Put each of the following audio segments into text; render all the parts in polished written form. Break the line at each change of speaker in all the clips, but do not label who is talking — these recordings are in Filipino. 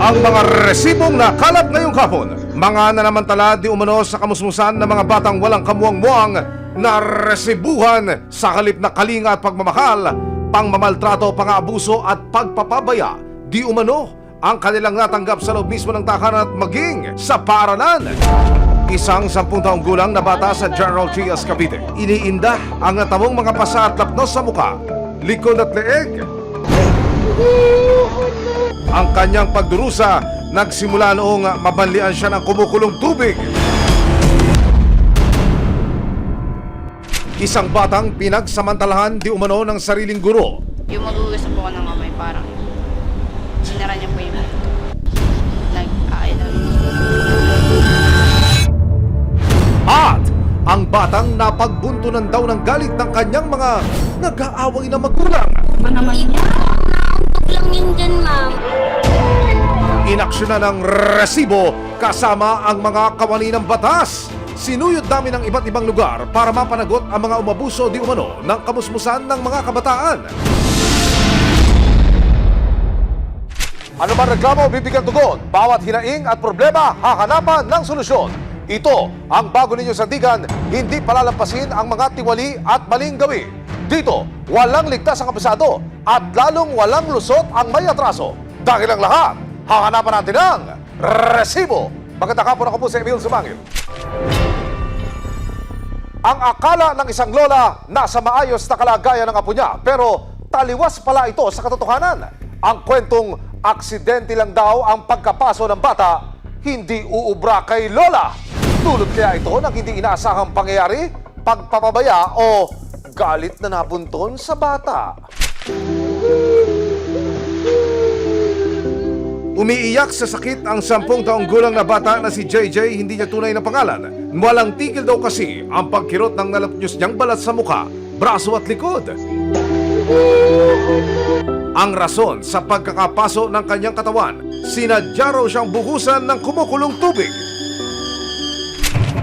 Ang mga resibong nakalap ngayong hapon, mga nanamantala di umano sa kamusmusan ng mga batang walang kamuang-muang na resibuhan sa halip na kalinga at pagmamahal, pangmamaltrato, pang-aabuso at pagpapabaya di umano ang kanilang natanggap sa loob mismo ng tahanan at maging sa paaralan. Isang 10 taong gulang na bata sa General Trias, Cavite. Iniinda ang natamong mga pasa at lapnos sa muka, likod at leeg. Ang kanyang pagdurusa nagsimula noong mabanlian siya ng kumukulong tubig. Isang batang pinagsamantalahan di umano ng sariling guro.
Yung mag-ugas po ako ng kamay, parang sinara niya po yung nag-ailan.
At ang batang napagbuntunan daw ng galit ng kanyang mga nag-aaway na magulang.
Ba naman niya?
Nauntok lang yun dyan, ma'am.
Inaksyonan ng resibo kasama ang mga kawani ng batas. Sinuyod namin ang iba't ibang lugar para mapanagot ang mga umabuso di umano ng kamusmusan ng mga kabataan. Ano man reklamo, bibigyan tugon. Bawat hinaing at problema, hahanapan ng solusyon. Ito ang bago ninyo sandigan, hindi palalampasin ang mga tiwali at maling gawi. Dito, walang ligtas ang kabisado at lalong walang lusot ang may atraso. Dahil ang lahat, hahanapan natin ang resibo. Magandang hapon, ako po si Emil Sumangil. Ang akala ng isang lola nasa maayos na kalagayan ng apo niya, pero taliwas pala ito sa katotohanan. Ang kwentong aksidente lang daw ang pagkapaso ng bata, hindi uubra kay lola. Dulot kaya ito ng hindi inaasahang pangyayari, pagpapabaya o galit na nabunton sa bata. Umiiyak sa sakit ang 10 taong gulang na bata na si JJ, hindi niya tunay na pangalan. Walang tigil daw kasi ang pagkirot ng nalapnyos niyang balat sa mukha, braso at likod. Ang rason sa pagkakapaso ng kanyang katawan, sinadya raw siyang buhusan ng kumukulong tubig.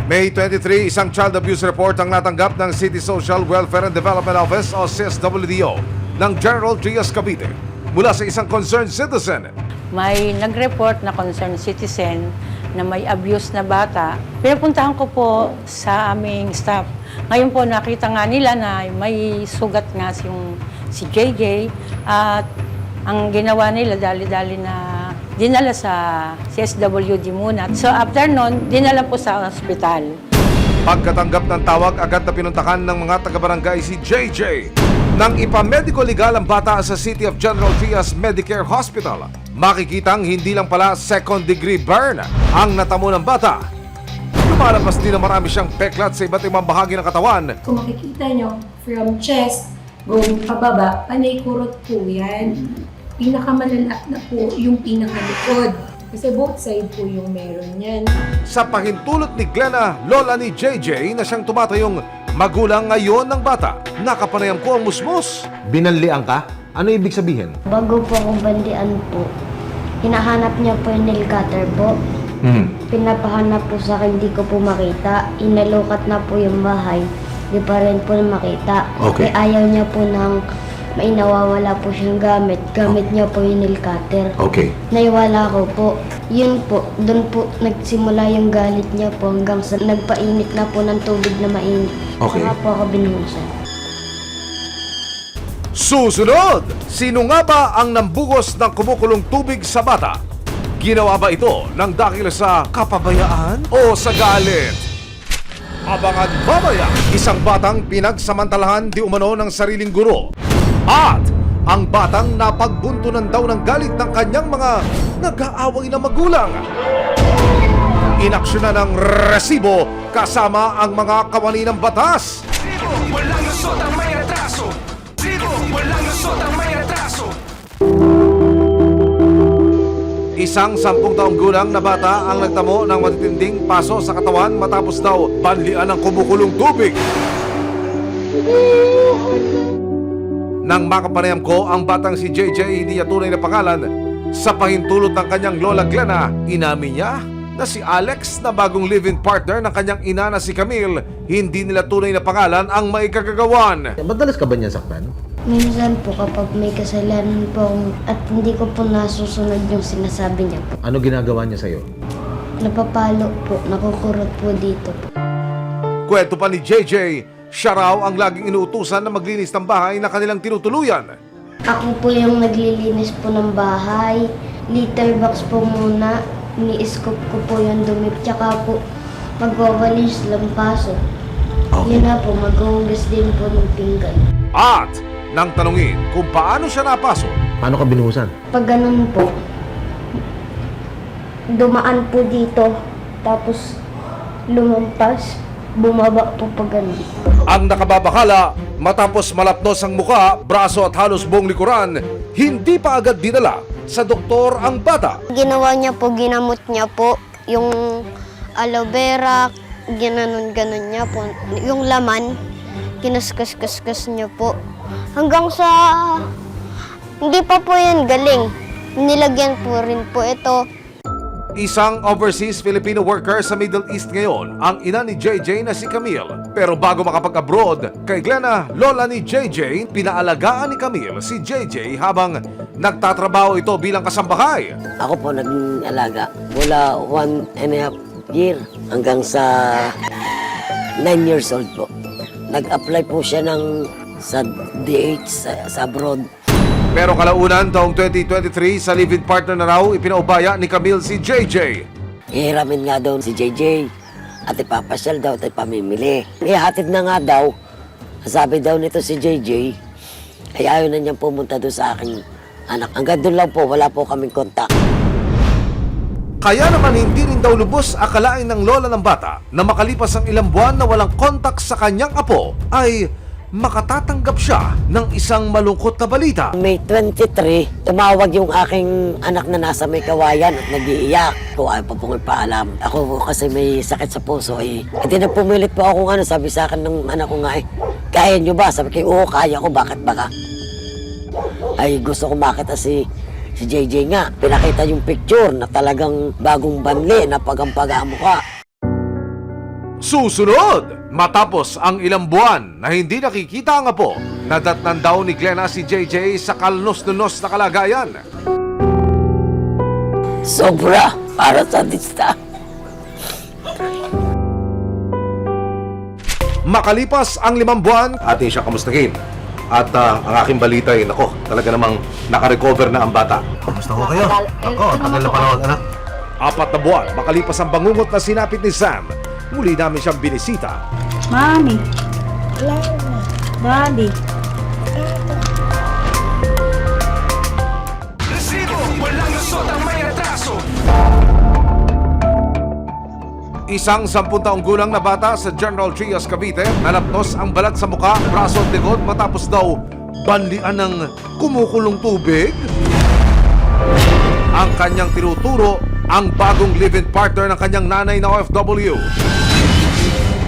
May 23, isang child abuse report ang natanggap ng City Social Welfare and Development Office o CSWDO ng General Trias, Cavite mula sa isang concerned citizen.
May nag-report na concerned citizen na may abuse na bata. Pinapuntahan ko po sa aming staff. Ngayon po nakita nga nila na may sugat nga si JJ at ang ginawa nila dali-dali na dinala sa CSWD muna. So after nun, dinala po sa ospital.
Pagkatanggap ng tawag, agad na pinuntahan ng mga taga-barangay si JJ nang ipamediko legal ang bata sa City of General Trias Medicare Hospital. Makikitang hindi lang pala second-degree burn ang natamo ng bata. Lumalabas din na marami siyang peklat sa iba't ibang bahagi ng katawan.
Kung makikita nyo, from chest, going pababa, panay kurot po yan. Pinakamalala na po yung pinakalikod. Kasi both side po yung meron yan.
Sa pahintulot ni Glenna, lola ni JJ na siyang tumatayong magulang ngayon ng bata, nakapanayam ko ang musmos.
Binanlian ka? Ano ibig sabihin?
Bago po akong bandian po, hinahanap niya po yung nail cutter po. Pinapahanap po sa akin, di ko po makita. Inalukat na po yung bahay, di pa rin po makita.
Okay.
Eh, ayaw niya po ng may nawawala po siyang gamit. Gamit niya po yung nail cutter.
Okay.
Naiwala ko po. Yun po, doon po nagsimula yung galit niya po hanggang sa nagpainit na po ng tubig na mainit.
Okay.
Saka po ako binuhusan.
Susunod, sino nga ba ang nambugos ng kumukulong tubig sa bata? Ginawa ba ito ng dahil sa kapabayaan o sa galit? Abangan mamaya, isang batang pinagsamantalahan di umano ng sariling guro. At ang batang napagbuntunan daw ng galit ng kanyang mga nag-aaway na magulang. Inaksyonan ng resibo kasama ang mga kawani ng batas.
Walang lusot ang may atraso. Walang lusot ang may atraso.
Isang 10 taong gulang na bata ang nagtamo ng matitinding paso sa katawan matapos daw banlian ng kumukulong tubig. Nang makapanayam ko ang batang si JJ, hindi niya tunay na pangalan, sa pahintulot ng kanyang lola Glenna, inamin niya na si Alex na bagong live-in partner ng kanyang ina na si Camille, hindi nila tunay na pangalan ang maikagagawan.
Madalas ka ba niya saktan?
Minsan po kapag may kasalanan po akong- at hindi ko po nasusunod yung sinasabi niya po.
Ano ginagawa niya sa'yo?
Napapalo po, nakukurot po dito po.
Kwento pa ni JJ, siya raw ang laging inuutusan na maglinis ng bahay na kanilang tinutuluyan.
Ako po yung naglilinis po ng bahay. Litter box po muna. Ni-scoop ko po yung dumi. Tsaka po magwawalis lampaso. Yun na po, maghuhugas din po ng pinggan.
At nang tanungin kung paano siya napasok,
Paano ka binuhusan?
Pag ganun po, dumaan po dito. Tapos lumampas. Bumaba po pag ganun.
ang nakababakala matapos malapnos ang muka, braso at halos buong likuran, hindi pa agad dinala sa doktor ang bata.
Ginawa niya po, ginamot niya po yung aloe vera, ginanon-ganon niya po. Yung laman, kinaskas-kaskas niya po. Hanggang sa, hindi pa po yan galing. Nilagyan po rin po ito.
Isang overseas Filipino worker sa Middle East ngayon ang ina ni JJ na si Camille. Pero bago makapag-abroad, kay Glenna, lola ni JJ, pinaalagaan ni Camille si JJ habang nagtatrabaho ito bilang kasambahay.
Ako po naging alaga mula 1.5 year hanggang sa 9 years old po. Nag-apply po siya sa DH sa abroad.
Pero kalaunan taong 2023 sa live-in partner na raw ipinaubaya ni Camille si JJ.
Ihiramin nga daw si JJ at ipapasyal daw at ipamimili. Ihatid na nga daw. Sabi daw nito si JJ ay ayaw na niyang pumunta doon sa aking anak. Hanggang doon lang po, wala po kaming kontak.
Kaya naman hindi rin daw lubos akalain ng lola ng bata na makalipas ang ilang buwan na walang kontak sa kanyang apo ay makatatanggap siya ng isang malungkot na balita.
May 23, tumawag yung aking anak na nasa may kawayan at nag-iiyak. Kung ayaw pa pong ipaalam. Ako kasi may sakit sa puso eh. Hindi na pumilit po ako sabi sa akin ng anak ko nga kaya nyo ba? Sabi ko, oo, kaya ko, bakit baka? Ay gusto ko makita si JJ nga. Pinakita yung picture na talagang bagong banli na pagampaga ang mukha.
Susunod, matapos ang ilang buwan na hindi nakikita ang apo, nadatnan daw ni Glenna si JJ sa kalnos-nunos na kalagayan.
Sobra para sa dista.
Makalipas ang 5 buwan, atin siya kamustahin. At ang aking balita ay, nako, talaga namang nakarecover na ang bata.
Kamusta ko kayo? Ako, tagal na panahon, anak.
4 na buwan, makalipas ang bangungot na sinapit ni Sam, muli namin siyang binisita.
Mami. Daddy.
Resibo, walang lusot ang may atraso.
Isang 10 taong gulang na bata sa General Trias, Cavite, nalapnos ang balat sa muka, braso at likod matapos daw banlian ng kumukulong tubig. Ang kanyang tinuturo ang bagong live-in partner ng kanyang nanay na OFW.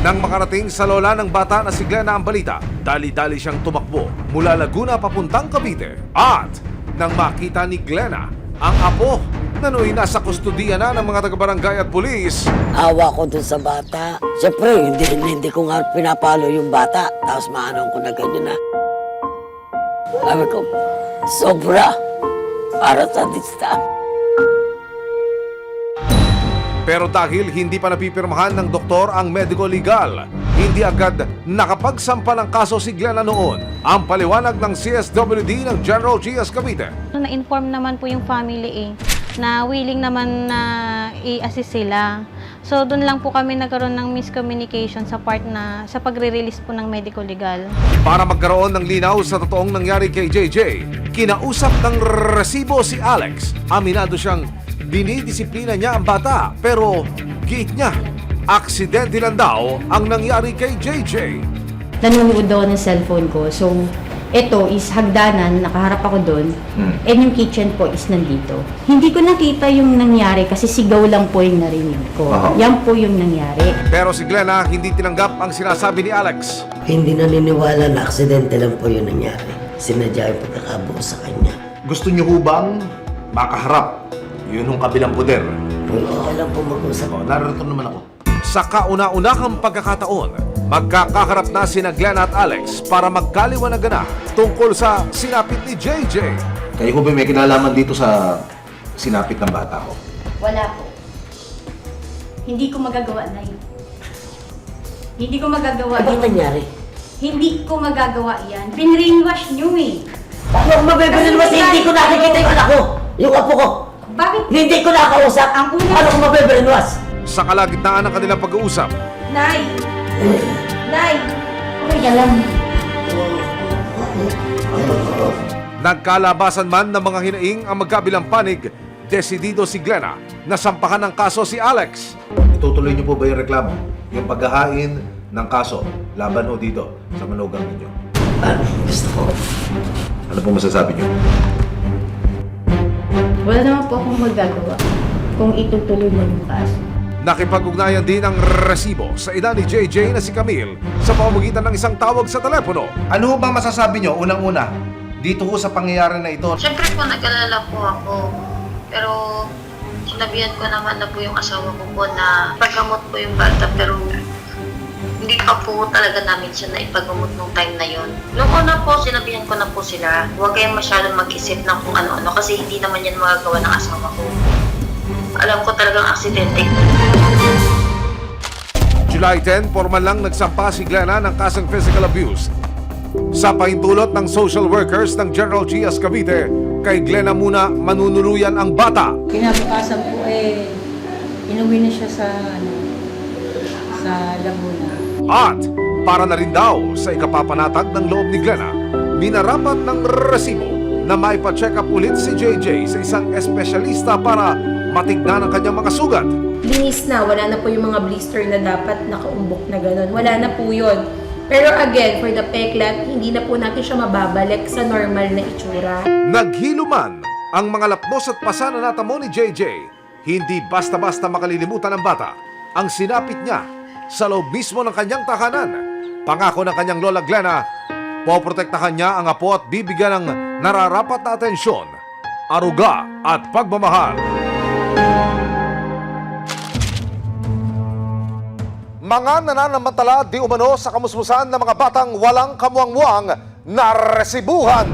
Nang makarating sa lola ng bata na si Glenna ang balita, dali-dali siyang tumakbo mula Laguna papuntang Cavite. At nang makita ni Glenna ang apo na nooy nasa kustudiya na ng mga taga-barangay at pulis,
Awa ko dun sa bata. Siyempre, hindi ko nga pinapalo yung bata. Tapos maanong ko na ganyan na. Sabi ko, sobra para sa dista.
pero dahil hindi pa napipirmahan ng doktor ang medico legal, hindi agad nakapagsampa ng kaso si Glenna noon. Ang paliwanag ng CSWD ng General Trias, Cavite.
Na-inform naman po yung family na willing naman na i-assist sila. So doon lang po kami nagkaroon ng miscommunication sa part na sa pagre-release po ng medical legal.
Para magkaroon ng linaw sa totoong nangyari kay JJ, kinausap ng resibo si Alex. Aminado siyang dinidisiplina niya ang bata, pero giit niya, aksidente lang daw ang nangyari kay JJ.
Nanonood daw ng cellphone ko. So, ito is hagdanan, nakaharap ako doon. And yung kitchen po is nandito. Hindi ko nakita yung nangyari kasi sigaw lang po yung narinig ko. Yan po yung nangyari.
Pero si Glenna hindi tinanggap ang sinasabi ni Alex.
Hindi naniniwala na aksidente lang po yun nangyari. Sinadya yung pagkakabuo sa kanya.
Gusto niyo ho bang makaharap? Yun yung kabilang poder.
Kung okay lang po mag-usap.
Narito naman ako.
Sa kauna-unahang pagkakataon, Magkakaharap na sina Glenn at Alex para magkaliwanagan na tungkol sa sinapit ni JJ.
Kayo ko ba may kinalaman dito sa sinapit ng bata ko?
Wala po. Hindi ko magagawa na yun. Hindi ko magagawa
Ano
yun.
nangyari?
Hindi ko magagawa yan. Pinrainwash nyo eh.
Paano ako mabibilin mas hindi ko nakikita yung anak ko? Yung apo ko?
Bakit?
Hindi ko nakausap.
Ang una-
Paano ko mabibilin mas?
Sa kalagitnaan ng kanilang pag-uusap,
Nay! Nay! Okay ka lang.
nagkalabasan man ng mga hinaing ang magkabilang panig, desidido si Glenna na sampahan ng kaso si Alex.
Itutuloy niyo po ba yung reklamo? Yung paghahain ng kaso laban ho dito sa manugang ninyo?
Gusto ko.
Ano po masasabi niyo?
Wala naman po akong magagawa kung itutuloy mo yung kaso.
Nakipag-ugnayan din ang resibo sa ina ni JJ na si Camille sa pamamagitan ng isang tawag sa telepono.
Ano ba masasabi niyo unang-una dito ho sa pangyayari na ito?
Siyempre po, nag-alala po ako. Pero sinabihan ko naman na po yung asawa ko po na paggamot po yung bata, pero hindi pa po talaga namin siya na ipagamot nung time na yon. Nung una po, sinabihan ko na po sila, huwag kayong masyadong mag-isip ng kung ano-ano kasi hindi naman yan magagawa ng asawa ko. Alam ko talagang aksidente.
July 10, formal lang nagsampa si Glenna ng kasong physical abuse. Sa pahintulot ng social workers ng General Trias Cavite, kay Glenna muna manunuluyan ang bata.
Kinabukasan po inuwi na siya sa Laguna.
At para na rin daw sa ikapapanatag ng loob ni Glenna, minarapat ng resibo na maipa-check up ulit si JJ sa isang espesyalista para matignan ang kanyang mga sugat.
Linis na, wala na po yung mga blister na dapat nakaumbok na gano'n. Wala na po yun. Pero again, for the peklat, hindi na po natin siya mababalik sa normal na itsura.
Naghilo man ang mga lapnos at pasa na natamo ni JJ, hindi basta-basta makalilimutan ng bata ang sinapit niya sa loob mismo ng kanyang tahanan. Pangako ng kanyang lola Glenna, poprotektahan niya ang apo at bibigyan ng nararapat na atensyon, aruga at pagmamahal. Mga nananamantala di umano sa kamusmusan ng mga batang walang kamuang-muang na resibuhan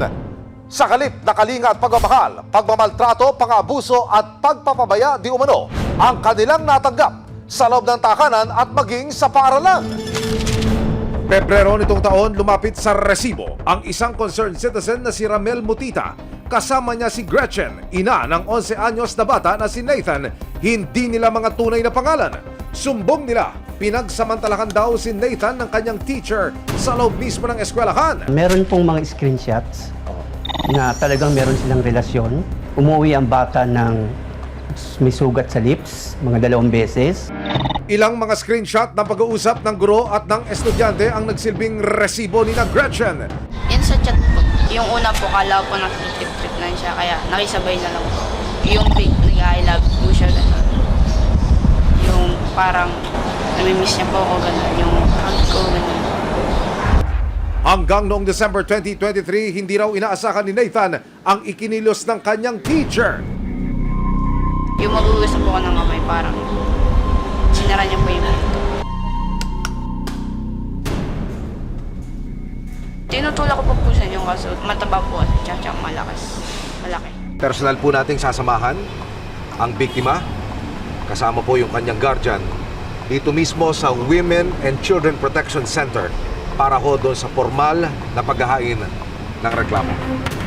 sa kalip na kalinga at pagmamahal, pagmamaltrato, pang-abuso at pagpapabaya di umano ang kanilang natanggap sa loob ng tahanan at maging sa paaralan. Pebrero nitong taon, lumapit sa resibo ang isang concerned citizen na si Ramel Mutita. Kasama niya si Gretchen, ina ng 11 anyos na bata na si Nathan. Hindi nila mga tunay na pangalan. Sumbong nila, pinagsamantalahan daw si Nathan ng kanyang teacher sa loob mismo ng eskwelahan.
Meron pong mga screenshots na talagang meron silang relasyon. Umuwi ang bata ng may sugat sa lips, mga 2 beses.
Ilang mga screenshot ng pag-uusap ng guro at ng estudyante ang nagsilbing resibo ni na Gretchen.
Yan sa chat po. Yung una po, kala ko nakikip-trip na siya, kaya nakisabay na lang po. Yung big, nag-I love you siya, gano'n. Yung parang, namimiss niya po ako, gano'n. Yung hug ko, gano'n.
Hanggang noong December 2023, hindi raw inaasahan ni Nathan ang ikinilos ng kanyang teacher.
Yung mag-uusap po ako ng kamay, parang, sinara niya po yung pinto. Tinutulak ko po sa inyo kaso mataba po at tsaka malaki.
Personal po nating sasamahan ang biktima, kasama po yung kanyang guardian, dito mismo sa Women and Children Protection Center para ho doon sa formal na paghahain ng reklamo.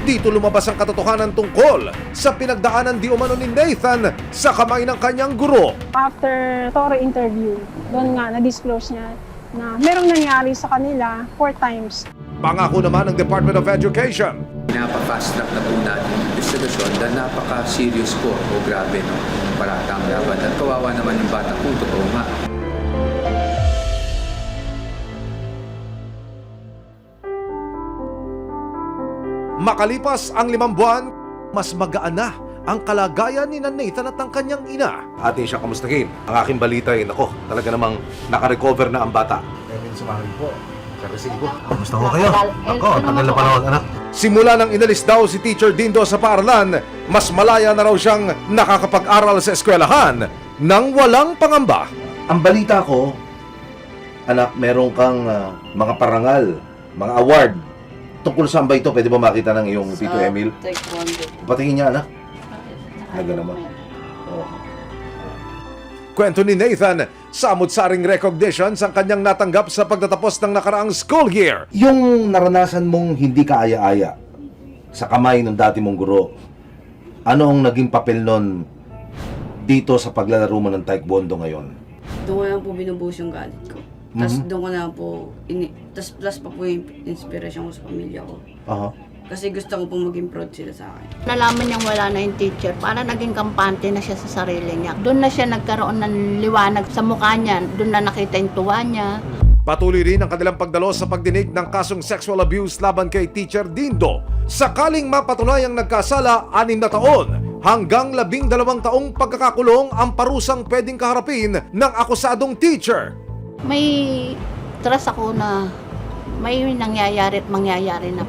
Dito lumabas ang katotohanan tungkol sa pinagdaanan di umano ni Nathan sa kamay ng kanyang guro.
After thorough interview, doon nga na-disclose niya na merong nangyari sa kanila 4 times.
Pangako naman ng Department of Education.
Napaka-fast track na po natin yung investigation dahil napaka-serious po o grabe no, paratang laban. At kawawa naman yung bata po, totoo nga.
Makalipas ang 5 buwan, mas magaan na ang kalagayan ni Nathan at ang kanyang ina. Atin siya kamustahin. Ang aking balita ay, nako, talaga namang nakarecover na ang bata.
Kevin, sumahin po. Karesibo. Kamusta ho kayo? Ako, tagal na panahon, anak.
Simula nang inalis daw si Teacher Dindo sa paaralan, mas malaya na raw siyang nakakapag-aral sa eskwelahan nang walang pangamba.
Ang balita ko, anak, meron kang mga parangal, mga award. Tungkol saan ba ito? Pwede ba makita ng iyong Tito Emil?
Taekwondo.
Patingin niya, anak. Naga naman. Oh.
Kwento ni Nathan, samot-saring recognition ang kanyang natanggap sa pagtatapos ng nakaraang school year.
Yung naranasan mong hindi kaaya-aya sa kamay ng dati mong guro, ano ang naging papel nun dito sa paglalaro mo ng taekwondo ngayon?
Doon ko na po binubuhos yung galit ko. Tapos doon ko na po, tas plus pa po yung inspiration ko sa pamilya ko.
Aha.
Kasi gusto ko pong maging proud sila sa akin.
Nalaman niyang wala na yung teacher, para naging kampante na siya sa sarili niya. Doon na siya nagkaroon ng liwanag sa mukha niya, doon na nakita yung tuwa niya.
Patuloy rin ang kanilang pagdalo sa pagdinig ng kasong sexual abuse laban kay Teacher Dindo. Sakaling mapatunayang nagkasala, 6 na taon hanggang 12 taong pagkakakulong ang parusang pwedeng kaharapin ng akusadong teacher.
May trust ako na may nangyayari at mangyayari na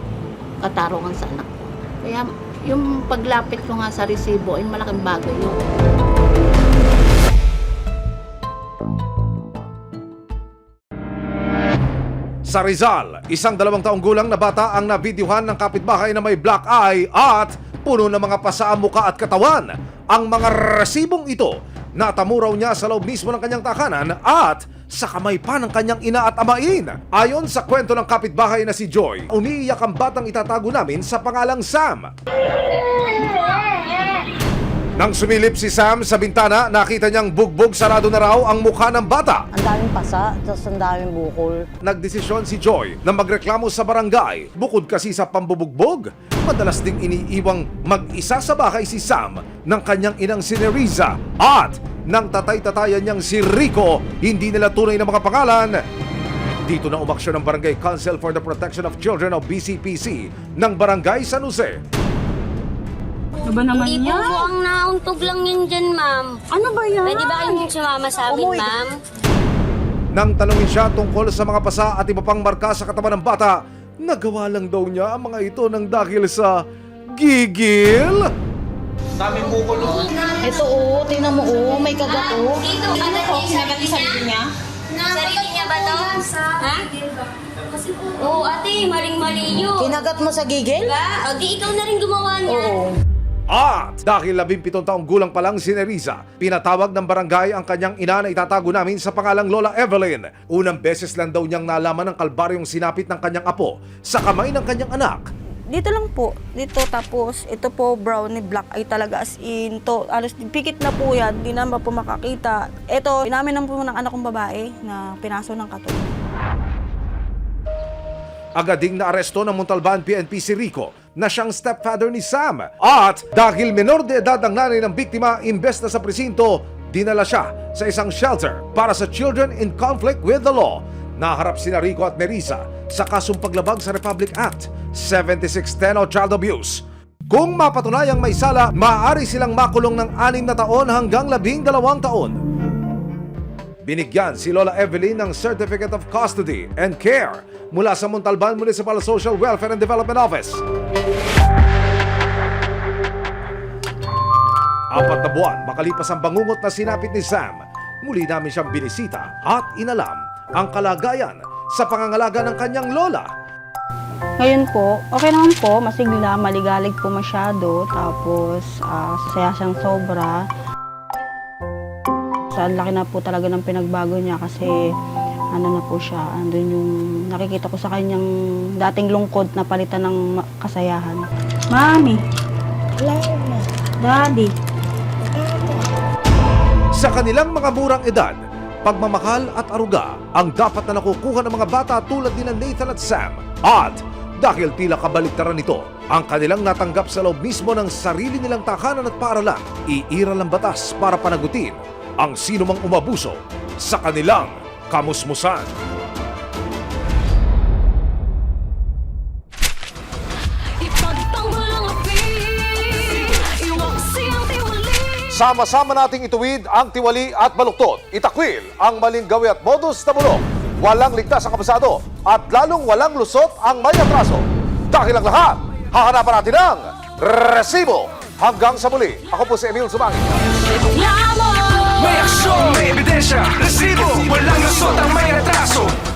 katarungan sa anak ko. Kaya yung paglapit ko nga sa resibo ay malaking bagay yun.
Sa Rizal, isang 2 taong gulang na bata ang nabidyohan ng kapitbahay na may black eye at puno ng mga pasa ang muka at katawan. Ang mga resibong ito, natamo raw niya sa loob mismo ng kanyang tahanan at sa kamay pa ng kanyang ina at amain. Ayon sa kwento ng kapitbahay na si Joy, umiiyak ang batang itatago namin sa pangalang Sam. Nang sumilip si Sam sa bintana, nakita niyang bugbog sarado na raw ang mukha ng bata.
Ang daming pasa, tapos ang daming bukol.
Nagdesisyon si Joy na magreklamo sa barangay. Bukod kasi sa pambubugbog, madalas ding iniiwang mag-isa sa bahay si Sam ng kanyang inang si Neriza at ng tatay-tatayan niyang si Rico, hindi nila tunay na mga pangalan. Dito na umaksyon ng Barangay Council for the Protection of Children o BCPC ng Barangay San Jose.
Ano ba naman
Hindi po ang nauntog lang yan dyan, ma'am.
Ano ba yan?
Pwede ba kayong sumama sa amin, ma'am?
Nang tanungin siya tungkol sa mga pasa at iba pang marka sa katawan ng bata, nagawa lang daw niya ang mga ito ng dahil sa gigil.
Daming bukol.
Ito tingnan mo may kagat
Dito, ano po?
Kinagat sa sarili niya?
Sarili niya ba to? Ha? Oo, ate, maling-mali yun.
Kinagat mo sa gigil?
Diba? O, di ikaw na rin gumawa niya.
At dahil 17 taong gulang pa lang si Neriza, pinatawag ng barangay ang kanyang ina na itatago namin sa pangalang Lola Evelyn. Unang beses lang daw niyang nalaman ng kalbaryong sinapit ng kanyang apo sa kamay ng kanyang anak.
Dito lang po. Dito tapos ito po brownie black ay talaga as in to. Alos pikit na po yan. Di naman po makakita. Ito, inamin lang po ng anak kong babae na pinaso ng kato.
Agad ding naaresto ng Montalban PNP si Rico na siyang stepfather ni Sam. At dahil menor de edad ang nanay ng biktima, imbes na sa presinto, dinala siya sa isang shelter para sa children in conflict with the law. Naharap sina Rico at Neriza sa kasong paglabag sa Republic Act 7610 o child abuse. Kung mapatunayang may sala, maaari silang makulong ng 6 na taon hanggang 12 taon. Binigyan si Lola Evelyn ng Certificate of Custody and Care mula sa Montalban Municipal Social Welfare and Development Office. 4 na buwan makalipas ang bangungot na sinapit ni Sam, muli namin siyang binisita at inalam ang kalagayan sa pangangalaga ng kanyang lola.
Ngayon po, okay naman po. Masigla, maligalig po masyado. Tapos, saya siyang sobra. Sa laki na po talaga ng pinagbago niya kasi ano na po siya, andun yung nakikita ko sa kanyang dating lungkot na palitan ng kasayahan. Mami! Daddy!
Sa kanilang mga murang edad, pagmamahal at aruga ang dapat na nakukuha ng mga bata tulad ni Nathan at Sam. At dahil tila kabaliktaran nito, ang kanilang natanggap sa loob mismo ng sarili nilang tahanan at paaralan, iiral ang batas para panagutin ang sino mang umabuso sa kanilang kamusmusan. Sama-sama nating ituwid ang tiwali at baluktot. Itakwil ang maling gawi at modus na bulok. Walang ligtas ang kabasado at lalong walang lusot ang may atraso. Dahil ang lahat, hahanapan natin ang resibo. Hanggang sa muli, ako po si Emil Sumangit.
May aksyon, may ebidensya. Resibo, walang lusot ang may atraso.